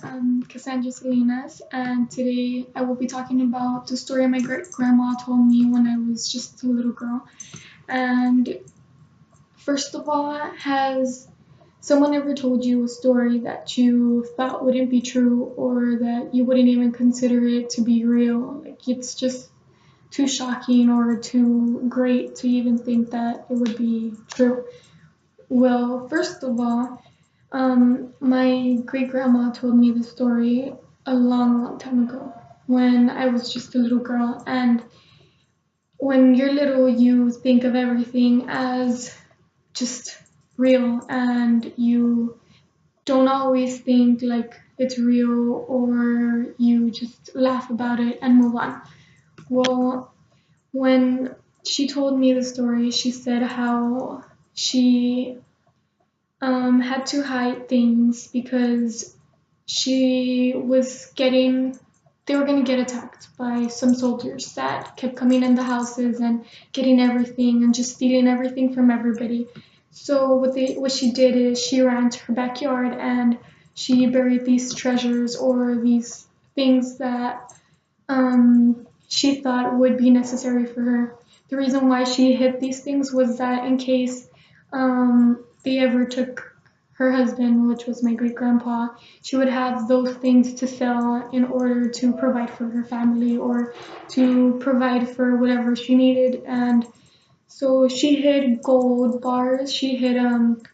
I'm Cassandra Salinas, and today I will be talking about the story my great grandma told me when I was just a little girl. And first of all, has someone ever told you a story that you thought wouldn't be true or that you wouldn't even consider it to be real? Like it's just too shocking or too great to even think that it would be true. Well, first of all, my great grandma told me the story a long, long time ago when I was just a little girl. And when you're little, you think of everything as just real, and you don't always think like it's real, or you just laugh about it and move on. Well, when she told me the story, she said how she had to hide things because they were going to get attacked by some soldiers that kept coming in the houses and getting everything and just stealing everything from everybody. So what she did is she ran to her backyard and she buried these treasures or these things that she thought would be necessary for her. The reason why she hid these things was that in case they ever took her husband, which was my great grandpa, she would have those things to sell in order to provide for her family or to provide for whatever she needed. And so she hid gold bars, she hid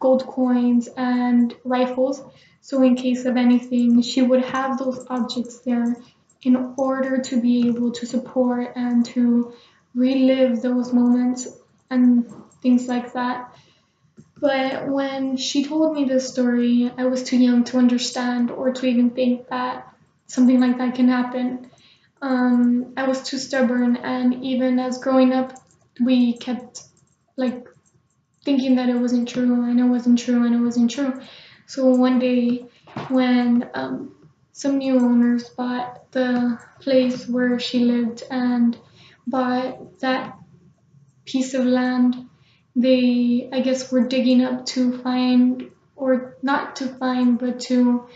gold coins and rifles. So in case of anything, she would have those objects there in order to be able to support and to relive those moments and things like that. But when she told me this story, I was too young to understand or to even think that something like that can happen. I was too stubborn, and even as growing up, we kept like thinking that it wasn't true, and it wasn't true, and it wasn't true. So one day, when some new owners bought the place where she lived and bought that piece of land, they, I guess, were digging up to find, or not to find, but to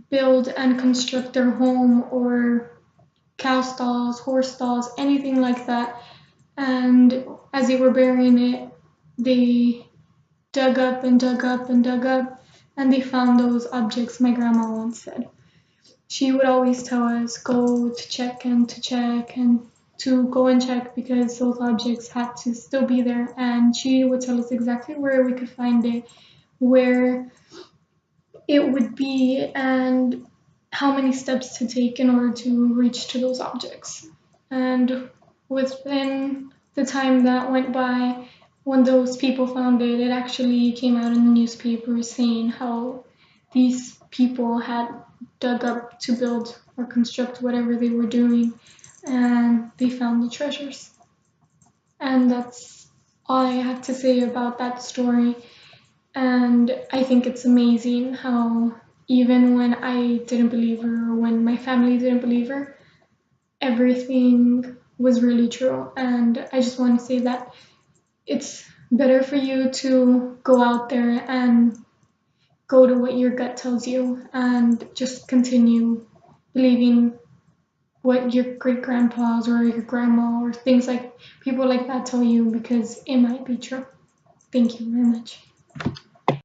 build and construct their home or cow stalls, horse stalls, anything like that. And as they were burying it, they dug up and dug up and dug up, and they found those objects my grandma once said. She would always tell us go to check and to go and check because those objects had to still be there, and she would tell us exactly where we could find it, where it would be, and how many steps to take in order to reach to those objects. And within the time that went by, when those people found it, it actually came out in the newspaper saying how these people had dug up to build or construct whatever they were doing, and they found the treasures. And that's all I have to say about that story. And I think it's amazing how even when I didn't believe her or when my family didn't believe her, everything was really true. And I just want to say that it's better for you to go out there and go to what your gut tells you and just continue believing what your great grandpas or your grandma or things like people like that tell you because it might be true. Thank you very much.